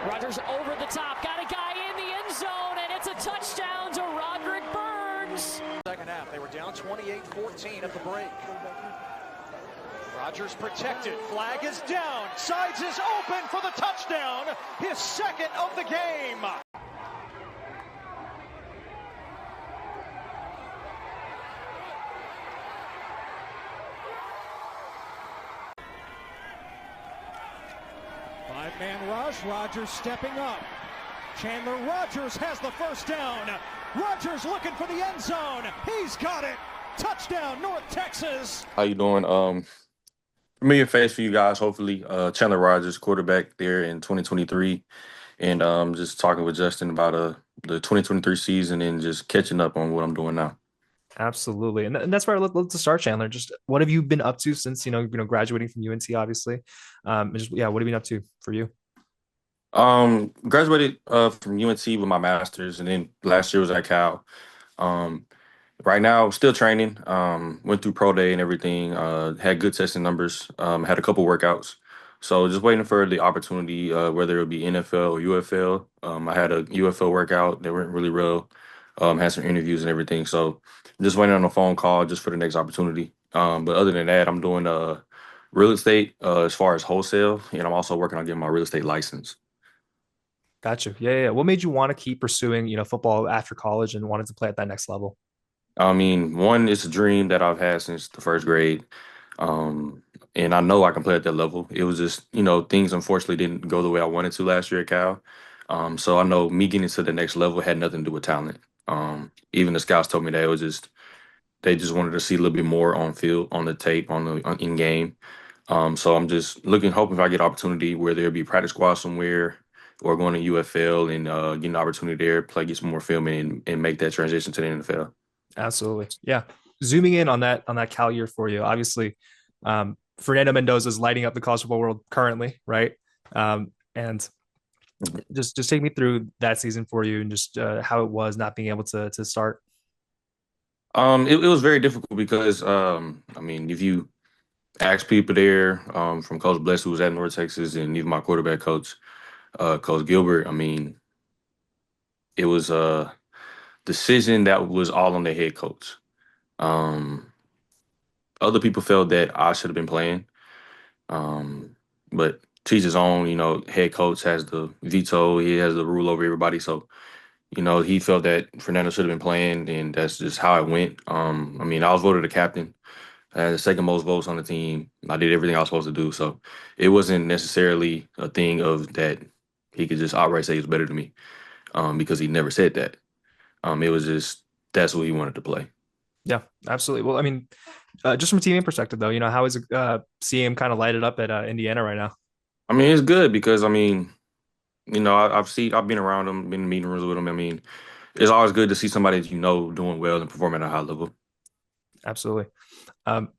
Rogers over the top, got a guy in the end zone, and it's a touchdown to Roderick Burns. Second half, they were down 28-14 at the break. Rogers protected, flag is down, sides is open for the touchdown, his second of the game. Five-man rush, Rogers stepping up. Chandler Rogers has the first down. Rogers looking for the end zone. He's got it. Touchdown, North Texas. How you doing? Familiar face for you guys, hopefully. Chandler Rogers, quarterback there in 2023. And just talking with Justin about the 2023 season and just catching up on what I'm doing now. Absolutely. And that's where I'd love to start, Chandler. Just what have you been up to since, graduating from UNC, obviously? What have you been up to for you? Graduated from UNC with my master's, and then last year was at Cal. Right now, still training. Went through pro day and everything. Had good testing numbers. Had a couple workouts. So just waiting for the opportunity, whether it would be NFL or UFL. I had a UFL workout that went really well. Had some interviews and everything. So just waiting on a phone call just for the next opportunity. But other than that, I'm doing real estate as far as wholesale, and I'm also working on getting my real estate license. Gotcha. Yeah. What made you want to keep pursuing, football after college and wanted to play at that next level? I mean, one, it's a dream that I've had since the first grade. And I know I can play at that level. It was just, things unfortunately didn't go the way I wanted to last year at Cal. So I know me getting to the next level had nothing to do with talent. Even the scouts told me that they just wanted to see a little bit more on field, on the tape, in game. So I'm just hoping if I get an opportunity where there'll be a practice squad somewhere or going to UFL and get an opportunity there, get some more film and make that transition to the NFL. Absolutely. Yeah. Zooming in on that Cal year for you, obviously, Fernando Mendoza is lighting up the college football world currently, right? And just take me through that season for you and just how it was not being able to start. It was very difficult because, if you ask people there from Coach Bless, who was at North Texas, and even my quarterback coach, Coach Gilbert, it was a decision that was all on the head coach. Other people felt that I should have been playing, but to each his own. Head coach has the veto; he has the rule over everybody. So, he felt that Fernando should have been playing, and that's just how it went. I was voted a captain. I had the second most votes on the team. I did everything I was supposed to do. So it wasn't necessarily a thing of that he could just outright say he was better than me because he never said that. It was just that's what he wanted to play. Yeah, absolutely. Well, just from a team perspective, though, how is it seeing him kind of light it up at Indiana right now? It's good because, I've been around him, been in meeting rooms with him. It's always good to see somebody that doing well and performing at a high level. Absolutely. And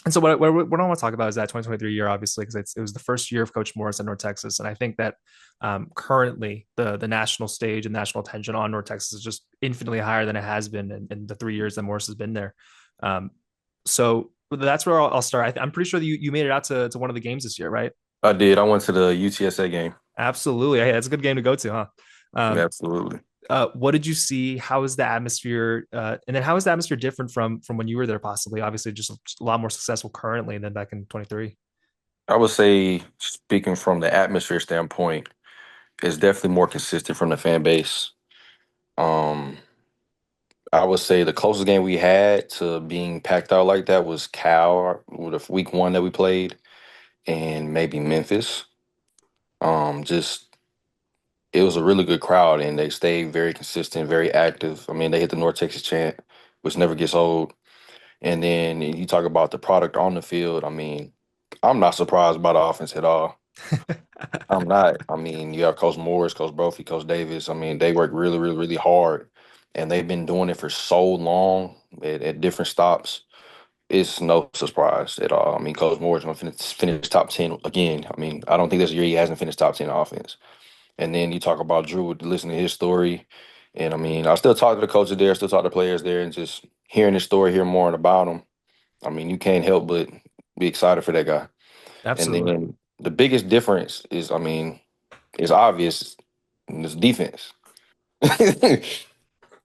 so what I want to talk about is that 2023 year, obviously, because it was the first year of Coach Morris at North Texas. And I think that currently the national stage and national attention on North Texas is just infinitely higher than it has been in the 3 years that Morris has been there. So that's where I'll start. I'm pretty sure that you made it out to one of the games this year, right? I did. I went to the UTSA game. Absolutely. Hey, that's a good game to go to, huh? Absolutely. What did you see? How is the atmosphere? And then how is the atmosphere different from when you were there, possibly? Obviously, just a lot more successful currently than back in 23. I would say, speaking from the atmosphere standpoint, it's definitely more consistent from the fan base. I would say the closest game we had to being packed out like that was Cal, with week 1 that we played, and maybe Memphis. It was a really good crowd, and they stayed very consistent, very active. They hit the North Texas chant, which never gets old. And then you talk about the product on the field. I'm not surprised by the offense at all. I'm not. You have Coach Morris, Coach Brophy, Coach Davis. They work really, really, really hard, and they've been doing it for so long at different stops. It's no surprise at all. Coach Morris going to finish top 10 again. I don't think this year he hasn't finished top 10 offense. And then you talk about Drew, listening to his story. And I still talk to the coaches there, still talk to players there, and just hearing his story, hearing more about him. You can't help but be excited for that guy. Absolutely. And then the biggest difference is, it's obvious. It's defense.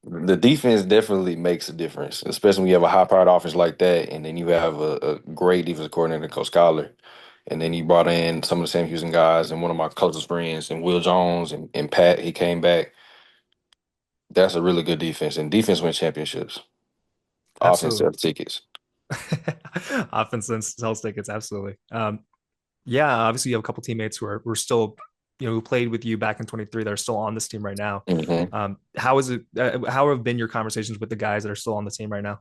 The defense definitely makes a difference, especially when you have a high-powered offense like that, and then you have a great defensive coordinator, Coach Scholar, and then he brought in some of the Sam Houston guys and one of my closest friends, and Will Jones and Pat. He came back. That's a really good defense, and defense wins championships. Offense Absolutely. sells tickets. Offense and sells tickets, absolutely. Yeah, obviously you have a couple teammates who are still, who played with you back in 23 that are still on this team right now. Hmm. How is it? How have been your conversations with the guys that are still on the team right now?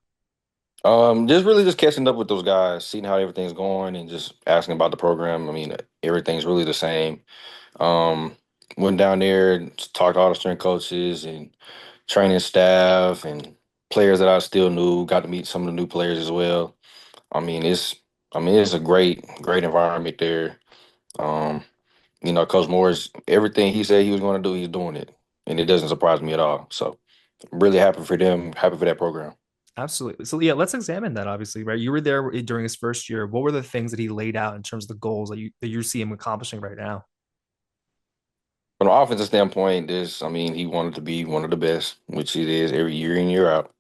Just really just catching up with those guys, seeing how everything's going, and just asking about the program. I mean, everything's really the same. Um, Went down there and talked to all the strength coaches and training staff and players that I still knew. Got to meet some of the new players as well. I mean, it's a great environment there. Um, Coach Morris, everything he said he was going to do, he's doing it, and it doesn't surprise me at all. So, I'm really happy for them, happy for that program. Absolutely. So yeah, let's examine that. Obviously, right? You were there during his first year. What were the things that he laid out in terms of the goals that you see him accomplishing right now? From an offensive standpoint, I mean, he wanted to be one of the best, which it is every year in, year out.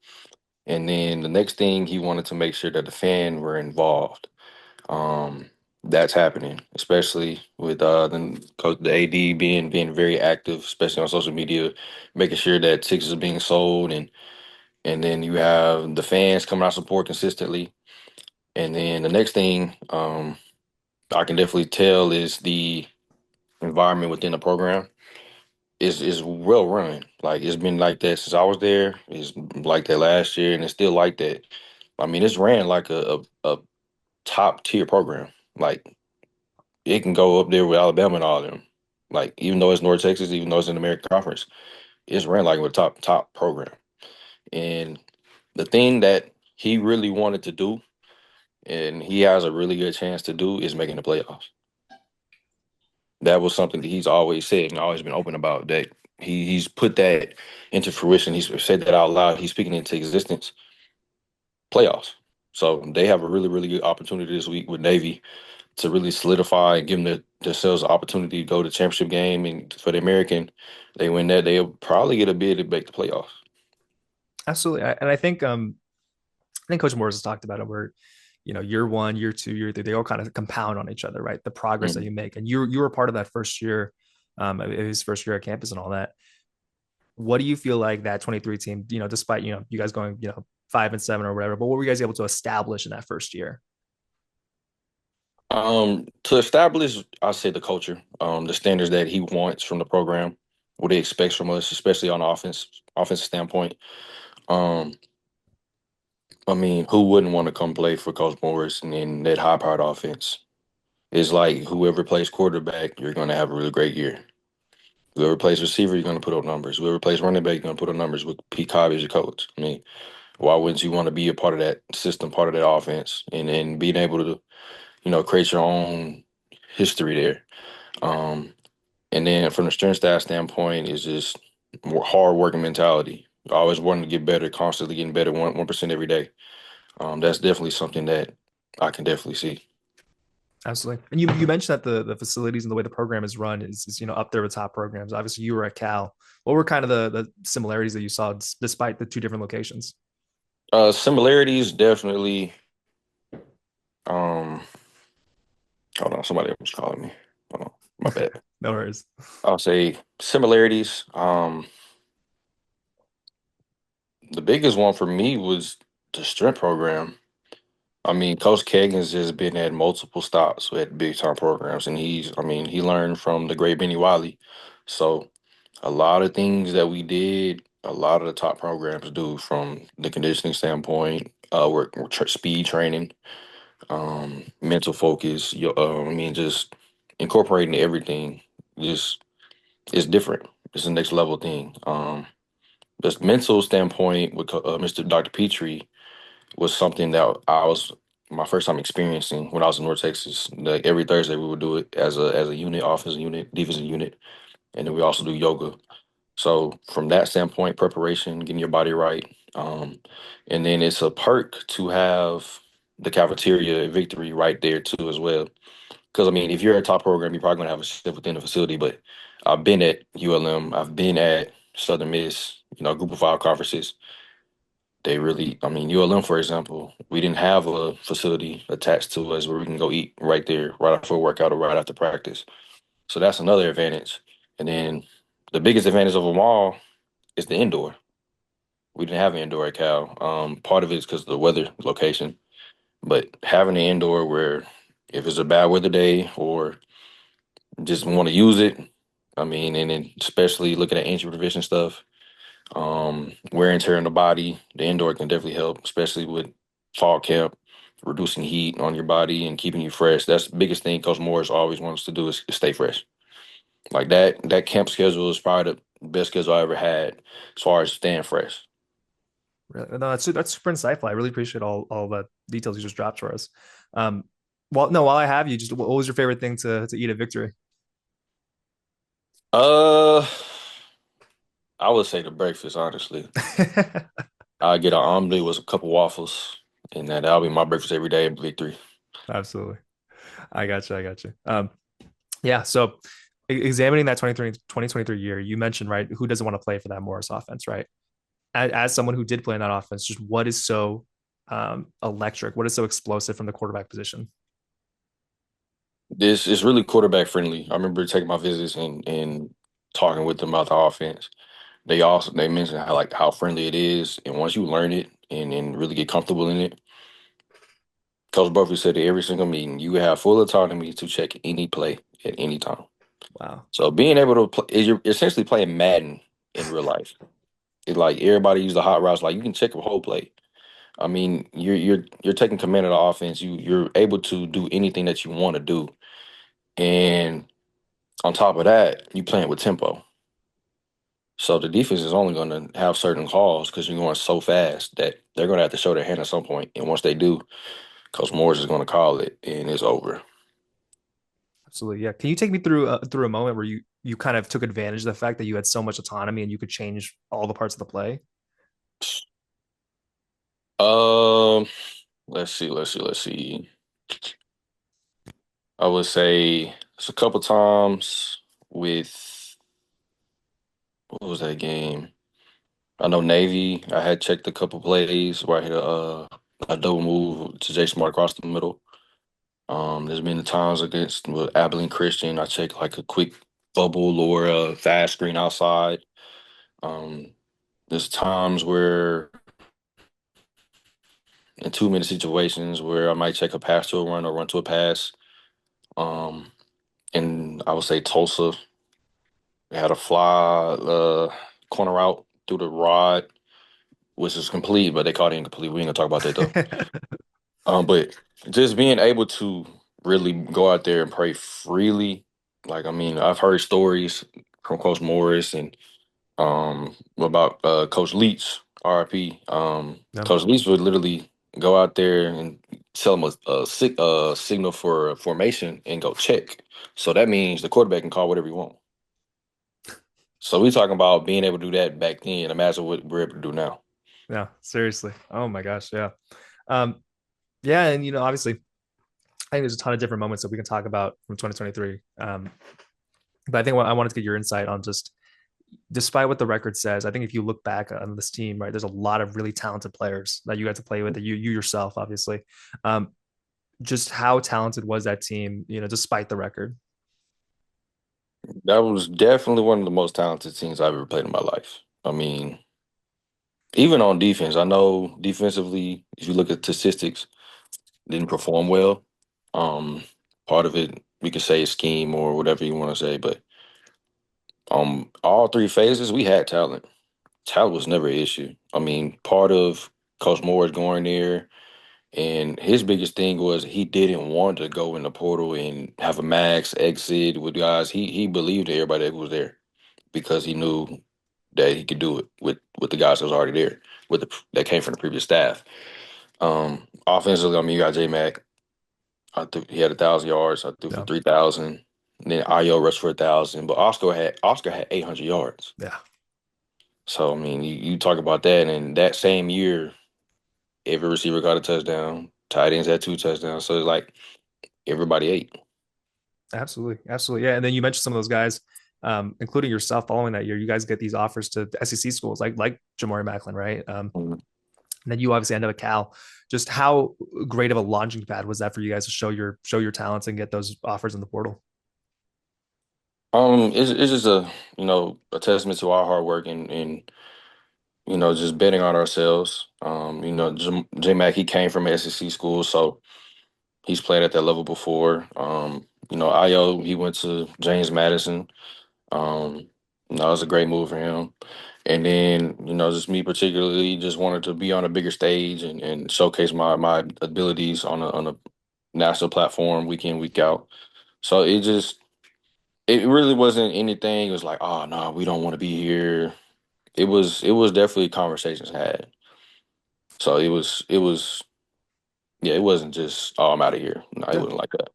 And then the next thing, he wanted to make sure that the fan were involved. Um, that's happening, especially with the AD being very active, especially on social media, making sure that tickets are being sold, and then you have the fans coming out support consistently. And then the next thing, I can definitely tell is the environment within the program is well run. Like it's been like that since I was there. It's like that last year, and it's still like that. I mean, it's ran like a top tier program. Like it can go up there with Alabama and all of them. Like even though it's North Texas, even though it's in the American Conference, it's ran like a top program. And the thing that he really wanted to do, and he has a really good chance to do, is making the playoffs. That was something that he's always said and always been open about. That he's put that into fruition. He's said that out loud. He's speaking into existence. Playoffs. So they have a really good opportunity this week with Navy to really solidify and give themselves an opportunity to go to the championship game. And for the American, they win that, they'll probably get a bid to make the playoffs. Absolutely. And I think Coach Morris has talked about it where, year one, year two, year three, they all kind of compound on each other, right? The progress that Mhm. you make. And you were part of that first year, of his first year at campus and all that. What do you feel like that 23 team, despite, you guys going, 5-7 or whatever, but what were you guys able to establish in that first year? To establish, I say the culture, the standards that he wants from the program, what he expects from us, especially on offensive standpoint. Um, I mean, who wouldn't want to come play for Coach Morris and in that high-powered offense? It's like whoever plays quarterback, you're going to have a really great year. Whoever plays receiver, you're going to put up numbers. Whoever plays running back, you're going to put up numbers with Pete Cobb as your coach. I mean, why wouldn't you want to be a part of that system, part of that offense, and being able to, create your own history there? Um, and then from the strength staff standpoint, is just more hard working mentality. Always wanting to get better, constantly getting better, 1% every day. That's definitely something that I can definitely see. Absolutely. And you mentioned that the facilities and the way the program is run is up there with top programs. Obviously, you were at Cal. What were kind of the similarities that you saw despite the two different locations? Similarities definitely. Um, Hold on, somebody was calling me. Hold on, my bad. No worries. I'll say similarities. The biggest one for me was the strength program. I mean, Coach Kagan's has been at multiple stops at big time programs, and I mean, he learned from the great Benny Wiley. So, a lot of things that we did, a lot of the top programs do from the conditioning standpoint, speed training, mental focus. I mean, just incorporating everything. Just it's different. It's the next level thing. This mental standpoint with Mr. Dr. Petrie was something that I was my first time experiencing when I was in North Texas. Like every Thursday, we would do it as a unit, offensive unit, defensive unit, and then we also do yoga. So from that standpoint, preparation, getting your body right, and then it's a perk to have the cafeteria at Victory right there too as well, Because I mean, if you're a top program, you're probably gonna have a shift within the facility. But I've been at ULM, I've been at Southern Miss, Group of Five conferences. They really, I mean, ULM, for example, we didn't have a facility attached to us where we can go eat right there, right after a workout or right after practice. So that's another advantage. And then the biggest advantage of them all is the indoor. We didn't have an indoor at Cal. Part of it is because of the weather location, but having an indoor where if it's a bad weather day or just want to use it, I mean, and then especially looking at injury prevention stuff, wear and tear on the body, the indoor can definitely help, especially with fall camp, reducing heat on your body and keeping you fresh. That's the biggest thing Coach Morris always wants us to do is stay fresh. Like that camp schedule is probably the best schedule I ever had as far as staying fresh. Really? No, that's super insightful. I really appreciate all the details you just dropped for us. Um, well, no, while I have you, just what was your favorite thing to eat at Victory? Uh, I would say the breakfast, honestly. I get an omelet with a couple waffles, and that'll be my breakfast every day at Victory. Absolutely. I got you. I got you. Yeah. So examining that 2023 year, you mentioned, right, who doesn't want to play for that Morris offense, right? As someone who did play in that offense, just what is so electric? What is so explosive from the quarterback position? This is really quarterback friendly. I remember taking my visits and talking with them about the offense. They mentioned how friendly it is, and once you learn it and really get comfortable in it, Coach Buffy said at every single meeting, you have full autonomy to check any play at any time. Wow. So being able to play is you're essentially playing Madden in real life. It's like everybody use the hot routes, like you can check a whole play. I mean, you're taking command of the offense. You're able to do anything that you want to do, and on top of that, you playing with tempo. So the defense is only going to have certain calls because you're going so fast that they're going to have to show their hand at some point. And once they do, Coach Morris is going to call it, and it's over. Absolutely. Yeah. Can you take me through a moment where you kind of took advantage of the fact that you had so much autonomy and you could change all the parts of the play? Um, let's see. I would say it's a couple times with what was that game? I know Navy. I had checked a couple plays where I hit a double move to J Smart across the middle. There's been times against with Abilene Christian, I check like a quick bubble or a fast screen outside. Um, there's times where in 2 minute situations where I might check a pass to a run or run to a pass. Um, and I would say Tulsa had a fly corner route through the rod, which is complete, but they caught it incomplete. We ain't gonna talk about that though. But just being able to really go out there and pray freely, like I mean, I've heard stories from Coach Morris and about Coach Leach, RIP. No. Coach Leach would literally go out there and tell them a signal for a formation and go check. So that means the quarterback can call whatever he wants. So we talking about being able to do that back then. Imagine what we're able to do now. No, seriously. Oh my gosh. Yeah. Um, yeah. And, obviously, I think there's a ton of different moments that we can talk about from 2023. But I think I wanted to get your insight on just despite what the record says, I think if you look back on this team, right, there's a lot of really talented players that you got to play with, that you yourself, obviously. Um, just how talented was that team, despite the record? That was definitely one of the most talented teams I've ever played in my life. I mean, even on defense, I know defensively, if you look at statistics, didn't perform well. Um, Part of it we could say is scheme or whatever you want to say, but all three phases we had talent. Talent was never an issue. I mean, part of Coach Moore's going there, and his biggest thing was he didn't want to go in the portal and have a max exit with guys. He believed in everybody that was there because he knew that he could do it with the guys that was already there, that came from the previous staff. Offensively, I mean, you got J Mac. I threw, he had 1,000 yards. I threw for Yeah. 3,000. Then Ayo rushed for 1,000, but Oscar had 800 yards. Yeah. So I mean, you talk about that, and that same year, every receiver got a touchdown. Tight ends had 2 touchdowns. So it's like everybody ate. Absolutely, absolutely, yeah. And then you mentioned some of those guys, including yourself. Following that year, you guys get these offers to the SEC schools like Jamari Macklin, right? Mhm. And then you obviously end up at Cal. Just how great of a launching pad was that for you guys to show your talents and get those offers in the portal? It's just a testament to our hard work and just betting on ourselves. J Mac, he came from SEC school, so he's played at that level before. Io, he went to James Madison. Um, it was a great move for him. And then, just me particularly just wanted to be on a bigger stage and showcase my abilities on a national platform week in, week out. So it really wasn't anything. It was like, oh no, we don't want to be here. It was definitely conversations had. So it was yeah, it wasn't just, oh, I'm out of here. No, it Yeah. wasn't like that.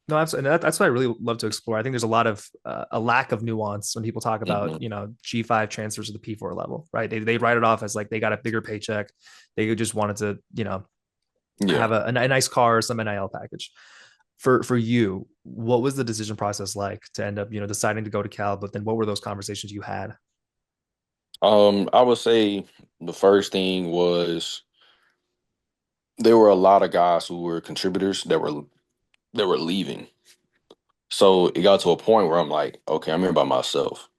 No, absolutely. And that's what I really love to explore. I think there's a lot of a lack of nuance when people talk about, Hmm. G5 transfers to the P4 level, right? They write it off as like they got a bigger paycheck. They just wanted to, Yeah. have a nice car or some NIL package. For you, what was the decision process like to end up, deciding to go to Cal? But then what were those conversations you had? I would say the first thing was there were a lot of guys who were contributors that were leaving. So it got to a point where I'm like, okay, I'm here by myself.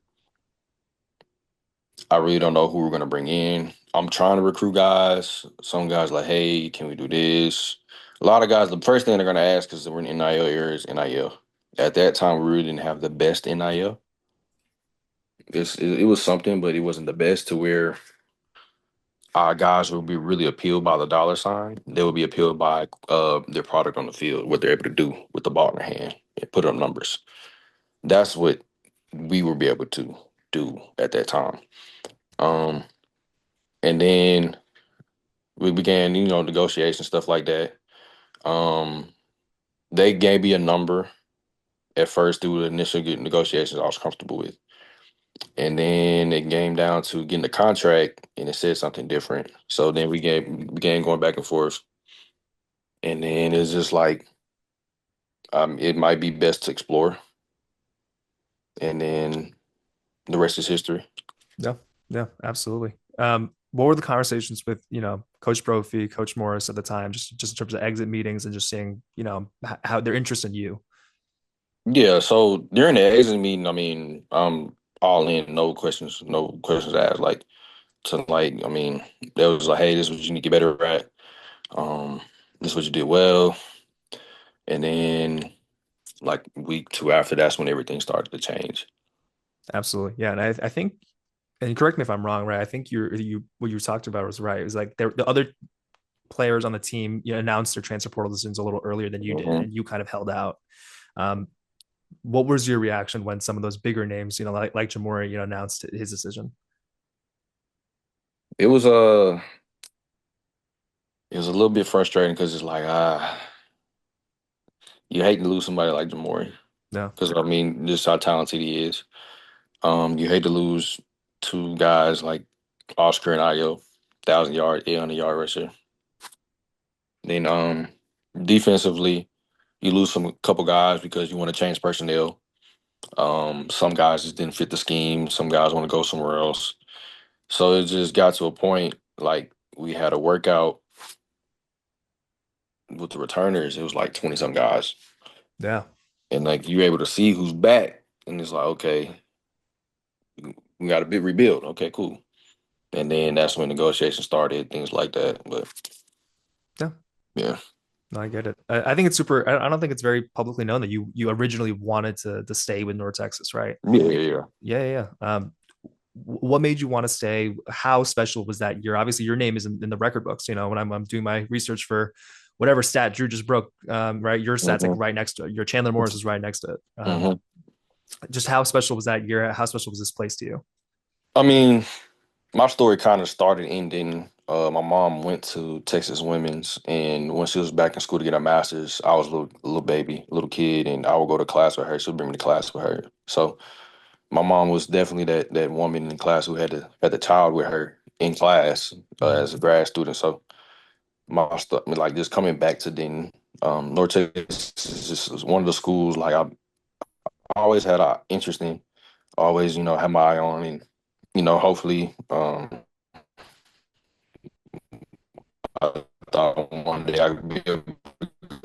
I really don't know who we're gonna bring in. I'm trying to recruit guys. Some guys like, hey, can we do this? A lot of guys, the first thing they're gonna ask is we're in NIL areas, NIL. At that time, we really didn't have the best NIL. It was something, but it wasn't the best to where our guys will be really appealed by the dollar sign. They will be appealed by their product on the field, what they're able to do with the ball in their hand and put up numbers. That's what we will be able to do at that time. Um, and then we began, negotiations, stuff like that. Um, they gave me a number at first through the initial negotiations I was comfortable with. And then it came down to getting the contract and it said something different. So then we began going back and forth. And then it's just like, it might be best to explore. And then the rest is history. Yeah, yeah, absolutely. What were the conversations with, Coach Brophy, Coach Morris at the time, just in terms of exit meetings and just seeing, how their interest in you? Yeah, so during the exit meeting, I mean, I'm all in, no questions asked. I mean, they was like, hey, this is what you need to get better at. Um, this is what you did well. And then like week two after, that's when everything started to change. Absolutely. Yeah. And I think, and correct me if I'm wrong, right? I think what you talked about was right. It was like the other players on the team, announced their transfer portal decisions a little earlier than you did, Hmm. and you kind of held out. Um, what was your reaction when some of those bigger names, like Jamori, announced his decision? It was it was a little bit frustrating because it's like you hate to lose somebody like Jamori No. because I mean just how talented he is. You hate to lose two guys like Oscar and Ayo, 1,000 yard, 800 yard rusher. Then defensively, you lose some couple guys because you want to change personnel. Some guys just didn't fit the scheme. Some guys want to go somewhere else. So it just got to a point like we had a workout with the returners. It was like 20 some guys, Yeah. and like you're able to see who's back, and it's like okay, we got a bit rebuild. Okay, cool. And then that's when negotiations started, things like that. But Yeah. yeah, No, I get it. I think it's super. I don't think it's very publicly known that you originally wanted to stay with North Texas, right? yeah, yeah, yeah. Yeah, yeah. What made you want to stay? How special was that year? Obviously, your name is in the record books. When I'm doing my research for whatever stat Drew just broke, right? Your stat's like Hmm. right next to it. Your Chandler Morris is right next to it. Hmm. Just how special was that year? How special was this place to you? I mean, my story kind of started ending. My mom went to Texas Women's, and when she was back in school to get her master's, I was a little baby, little kid, and I would go to class with her. She would bring me to class with her. So my mom was definitely that woman in class who had the child with her in class Mhm. as a grad student. So like just coming back to Denton. North Texas is one of the schools like I always had an interest in, always had my eye on, and hopefully I thought one day I could be able to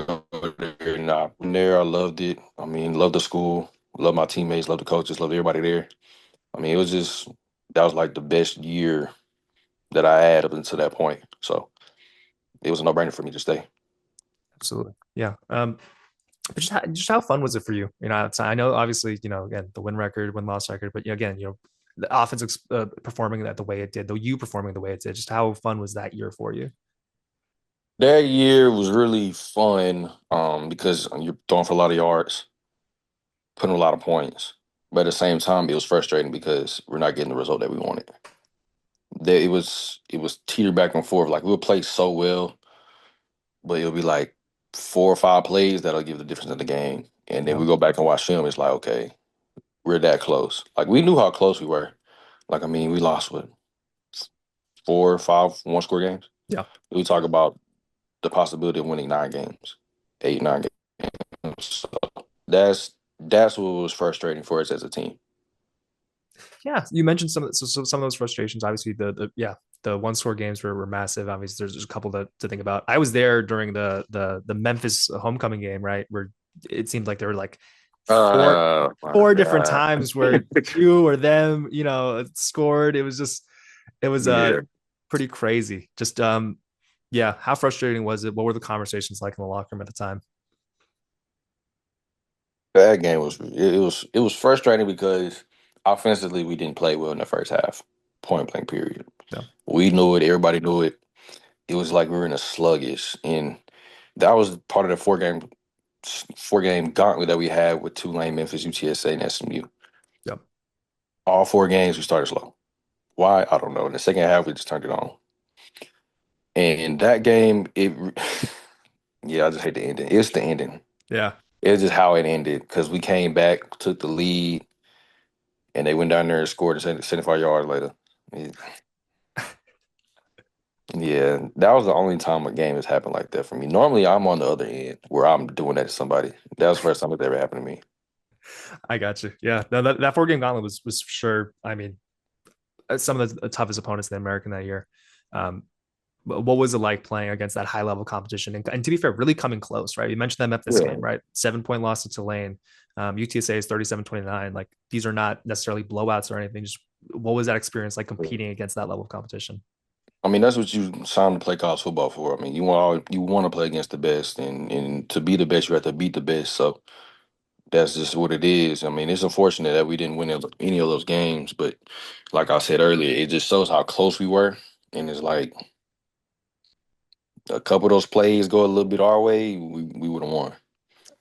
go there. And from there, I loved it. I mean, loved the school, loved my teammates, loved the coaches, loved everybody there. I mean, it was just that was like the best year that I had up until that point. So it was a no brainer for me to stay. Absolutely. Yeah. But just how fun was it for you? Outside, I know obviously, again, the win loss record, but again, the offense performing that the way it did, though you performing the way it did, just how fun was that year for you? That year was really fun because you're throwing for a lot of yards, putting a lot of points. But at the same time, it was frustrating because we're not getting the result that we wanted. It was teeter back and forth. Like we'll play so well, but it'll be like 4 or 5 plays that'll give the difference in the game. And then Yeah. we go back and watch film. It's like, okay, we're that close. Like we knew how close we were. Like I mean, we lost with 4 or 5 one-score games. Yeah. We talk about the possibility of winning 9 games, 8, 9 games. So that's what was frustrating for us as a team. Yeah. You mentioned some of those frustrations. Obviously, the one score games were massive. Obviously, there's a couple to think about. I was there during the Memphis homecoming game, right? Where it seemed like there were like four My four different God. times where you or them, scored. It was Yeah. pretty crazy. Just yeah, how frustrating was it? What were the conversations like in the locker room at the time? That game was frustrating because offensively we didn't play well in the first half. Point blank period. Yeah. We knew it, everybody knew it. It was like we were in a sluggish, and that was part of the four game gauntlet that we had with Tulane, Memphis, UTSA, and SMU. Yep. All 4 games we started slow. Why? I don't know. In the second half, we just turned it on. And that game, yeah, I just hate the ending. It's the ending. Yeah. It's just how it ended because we came back, took the lead, and they went down there and scored 75 yards later. Yeah, that was the only time a game has happened like that for me. Normally, I'm on the other end where I'm doing that to somebody. That was the first time it ever happened to me. I got you. Yeah. No, that 4 game gauntlet was for sure. I mean, some of the toughest opponents in the American that year. Um, what was it like playing against that high level competition? And to be fair, really coming close, right? You mentioned that Memphis Yeah. game, right? 7 point loss to Tulane. UTSA is 37-29. Like these are not necessarily blowouts or anything. Just what was that experience like competing against that level of competition? I mean, that's what you signed to play college football for. I mean, you want to play against the best, and to be the best, you have to beat the best. So that's just what it is. I mean, it's unfortunate that we didn't win any of those games, but like I said earlier, it just shows how close we were. And it's like a couple of those plays go a little bit our way, we would have won.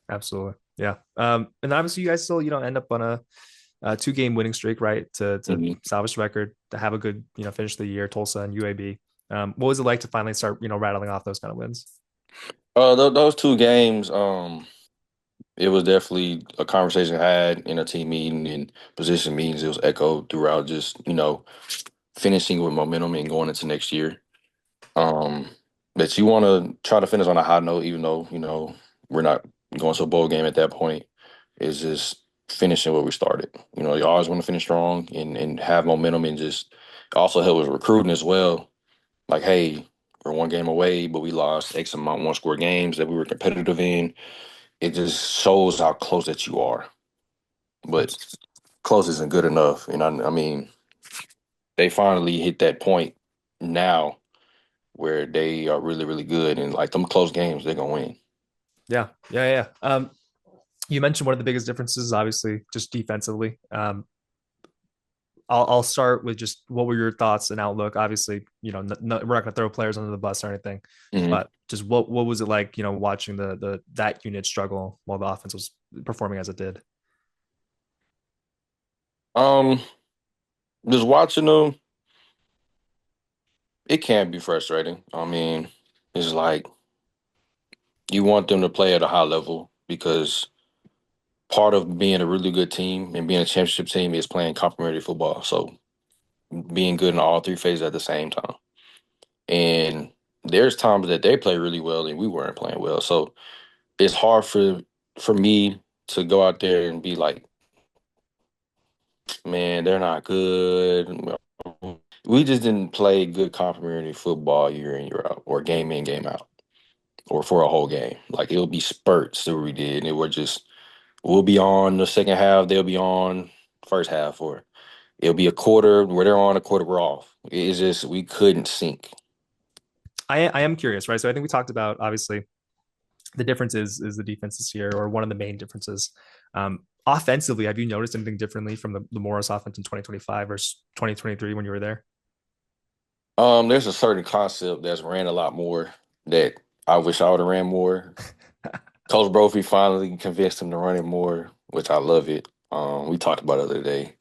Absolutely. Yeah. And obviously you guys still, end up on a 2 game winning streak, right? To Mhm. salvage the record, to have a good, finish the year, Tulsa and UAB. What was it like to finally start, rattling off those kind of wins? Those 2 games, it was definitely a conversation had in a team meeting and position meetings. It was echoed throughout, just finishing with momentum and going into next year. Um, but you want to try to finish on a high note, even though we're not going to a bowl game at that point. Is just finishing where we started. You always want to finish strong and have momentum, and just also help with recruiting as well. Like, hey, we're 1 game away, but we lost X amount one-score games that we were competitive in. It just shows how close that you are. But close isn't good enough. And I mean, they finally hit that point now where they are really, really good. And like them close games, they're gonna win. Yeah. Yeah. Yeah. You mentioned one of the biggest differences, is obviously, just defensively. I'll start with just what were your thoughts and outlook? Obviously, we're not going to throw players under the bus or anything, Mhm. but just what was it like, watching the that unit struggle while the offense was performing as it did? Um, just watching them, it can be frustrating. I mean, it's like you want them to play at a high level because part of being a really good team and being a championship team is playing complementary football. So being good in all 3 phases at the same time. And there's times that they play really well and we weren't playing well. So it's hard for me to go out there and be like, man, they're not good. We just didn't play good complementary football year in, year out, or game in, game out, or for a whole game. Like it'll be spurts that we did. And it was just we'll be on the second half, they'll be on first half, or it'll be a quarter where they're on, a quarter we're off. It's just we couldn't sync. I am curious, right? So I think we talked about obviously the difference is the defense this year, or one of the main differences. Offensively, have you noticed anything differently from the Morris offense in 2025 versus 2023 when you were there? There's a certain concept that's ran a lot more that I wish I would have ran more. Coach Brophy finally convinced him to run it more, which I love it. We talked about it the other day.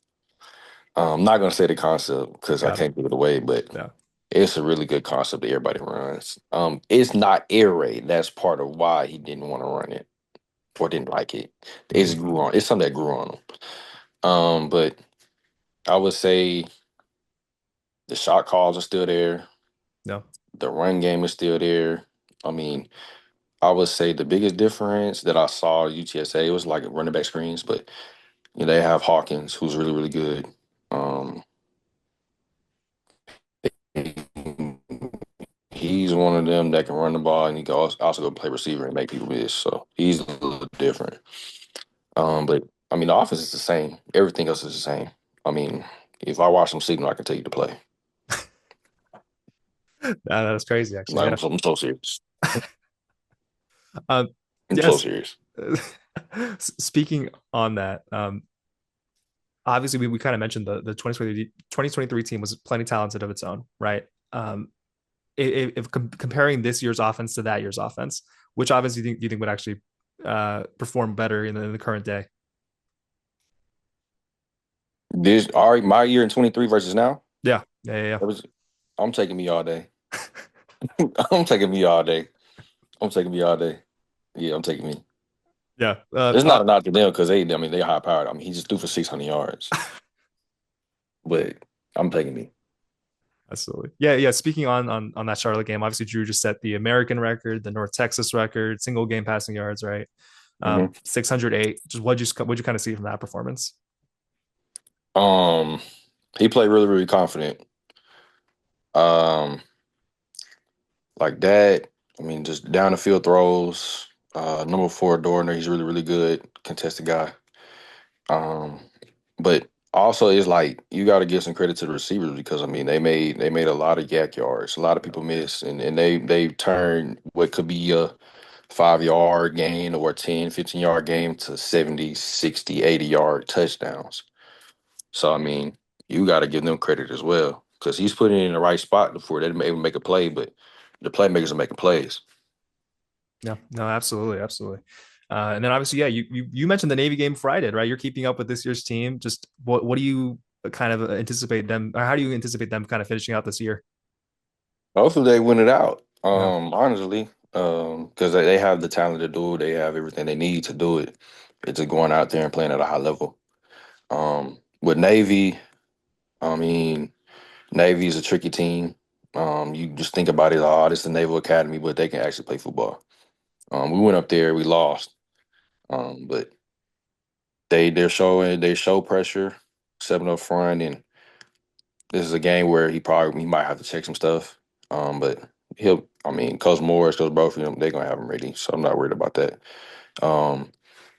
I'm not gonna say the concept because I Got it. can't give it away, but Yeah. it's a really good concept that everybody runs. It's not air raid. That's part of why he didn't want to run it or didn't like it. It Mm-hmm. just grew on. It's something that grew on him. But I would say the shot calls are still there. No. The run game is still there. I mean, I would say the biggest difference that I saw at UTSA was like running back screens, but you know, they have Hawkins, who's really, really good. Um, he's one of them that can run the ball and he can also go play receiver and make people miss. So he's a little different. But I mean, the offense is the same. Everything else is the same. I mean, if I watch some signal, I can tell you to play. That's crazy, actually. Like Yeah. I'm so serious. Um, I'm so yes. serious. Speaking on that, obviously we kind of mentioned the 2023 team was plenty talented of its own, right? If comparing this year's offense to that year's offense, which obviously do you think would actually perform better in the current day? This all right, my year in 23 versus now. Yeah, yeah. That was I'm taking me all day. I'm taking me all day. I'm taking me all day. Yeah, I'm taking me. Yeah. It's not a knock to them because I mean, they high powered. I mean, he just threw for 600 yards, but I'm taking me. Absolutely. Yeah. Speaking on that Charlotte game, obviously Drew just set the American record, the North Texas record, single game passing yards, right? Hmm 608. Just what'd you kind of see from that performance? Um, he played really, really confident. Um, like that. I mean, just down the field throws. Number four Dorner, he's really, really good contested guy. Um, but also it's like you got to give some credit to the receivers because I mean they made a lot of yak yards. A lot of people miss, and they turned what could be a 5 yard gain or 10, 15 yard game to 70, 60, 80 yard touchdowns. So I mean, you got to give them credit as well because he's putting it in the right spot before they may even make a play, but the playmakers are making plays. Yeah, no, absolutely. And then obviously, yeah, you mentioned the Navy game Friday, right? You're keeping up with this year's team. Just what do you kind of anticipate them, or how do you anticipate them kind of finishing out this year? Hopefully they win it out. Yeah, Honestly, because they have the talent to do it. They have everything they need to do it. It's just going out there and playing at a high level. With Navy, I mean, Navy is a tricky team. You just think about it, oh, this is the Naval Academy, but they can actually play football. We went up there, we lost. But they show pressure, 7 up front, and this is a game where he might have to check some stuff. But I mean, Coach Morris, Coach Brophy, they're gonna have him ready, so I'm not worried about that. Um,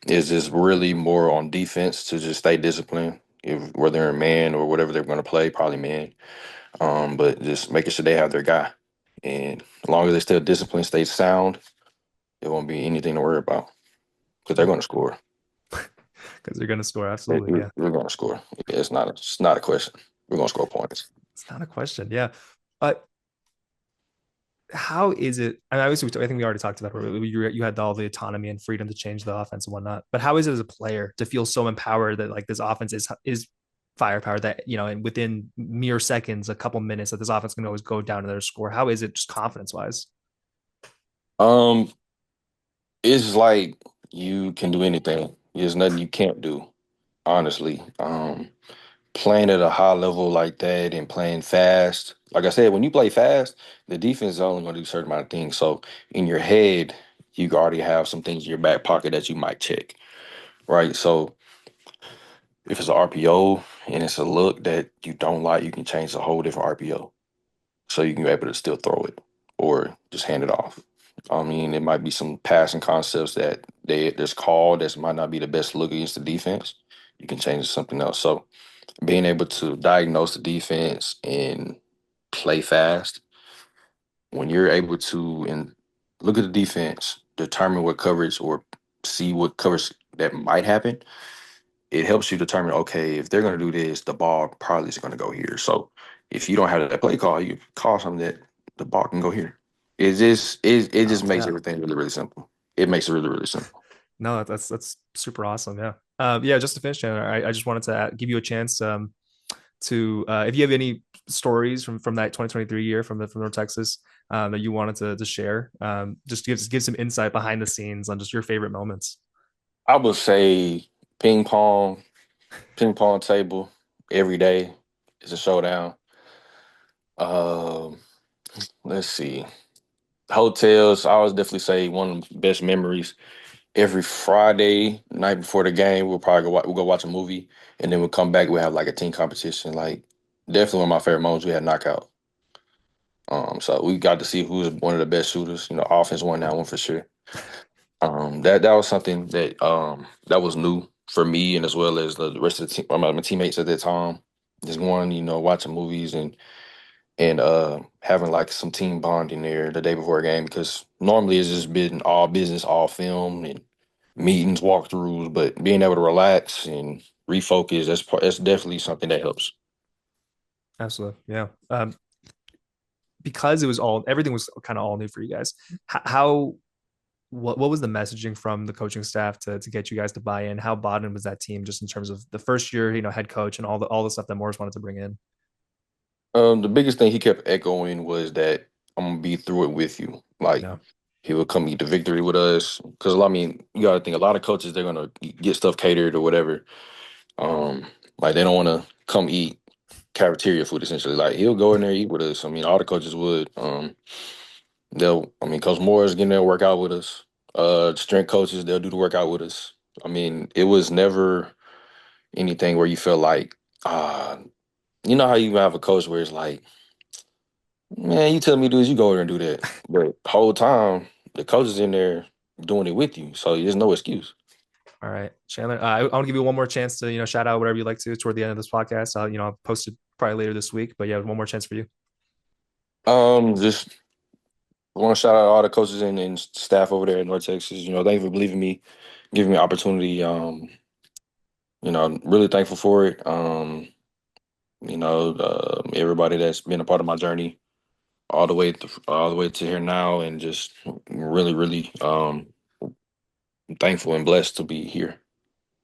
it's just really more on defense to just stay disciplined, if whether in man or whatever they're gonna play, probably man. But just making sure they have their guy, and as long as they still disciplined, stay sound, it won't be anything to worry about because they're gonna score. because they're going to score. Absolutely, yeah. We're gonna score. It's not a question. We're gonna score points. It's not a question. Yeah, but how is it? I mean, obviously, I think we already talked about it. You had all the autonomy and freedom to change the offense and whatnot. But how is it as a player to feel so empowered that like this offense is firepower that and within mere seconds, a couple minutes, that this offense can always go down to their score? How is it just confidence wise? Um, it's like you can do anything. There's nothing you can't do, honestly. playing at a high level like that and playing fast. Like I said, when you play fast, the defense is only going to do a certain amount of things. So in your head, you already have some things in your back pocket that you might check, right? So if it's an RPO and it's a look that you don't like, you can change a whole different RPO. So you can be able to still throw it or just hand it off. I mean, it might be some passing concepts that there's called that might not be the best look against the defense. You can change it to something else. So being able to diagnose the defense and play fast, when you're able to and look at the defense, determine what coverage or see what coverage that might happen, it helps you determine, okay, if they're going to do this, the ball probably is going to go here. So if you don't have that play call, you call something that the ball can go here. It just Oh makes yeah. everything really, really simple. It makes it really, really simple. No, that's super awesome. Yeah. Yeah. Just to finish, Chandler, I just wanted to give you a chance to if you have any stories from that 2023 year from North Texas that you wanted to share, just give some insight behind the scenes on just your favorite moments. I would say ping pong, ping pong table every day is a showdown. Um, let's see. Hotels, I would definitely say one of the best memories. Every Friday night before the game, we'll go watch a movie, and then we'll come back. We'll have like a team competition. Like definitely one of my favorite moments. We had knockout. So we got to see who was one of the best shooters. You know, offense won that one for sure. That was something that was new for me and as well as the rest of the team, my teammates at that time. Just going, watching movies and having like some team bonding there the day before a game because normally it's just been all business, all film and meetings, walkthroughs, but being able to relax and refocus, that's definitely something that helps. Absolutely. Yeah. Because it was all everything was kind of all new for you guys. How what was the messaging from the coaching staff to get you guys to buy in? How bought in was that team just in terms of the first year, head coach and all the stuff that Morris wanted to bring in? The biggest thing he kept echoing was that I'm gonna be through it with you. Like Yeah. he would come eat the victory with us. Because I mean, you got to think a lot of coaches they're gonna get stuff catered or whatever. Um, like they don't want to come eat cafeteria food essentially. Like he'll go in there and eat with us. I mean, all the coaches would. Coach Moore's getting there to work out with us. Strength coaches, they'll do the workout with us. I mean, it was never anything where you felt like, uh, you know how you have a coach where it's like, man, you tell me to do this, you go over there and do that. But the whole time, the coach is in there doing it with you, so there's no excuse. All right, Chandler. I want to give you one more chance to shout out whatever you like to toward the end of this podcast. I'll post it probably later this week, but yeah, one more chance for you. Just want to shout out all the coaches and staff over there in North Texas. Thank you for believing me, giving me opportunity. Really thankful for it. Everybody that's been a part of my journey all the way to here now, and just really, really thankful and blessed to be here.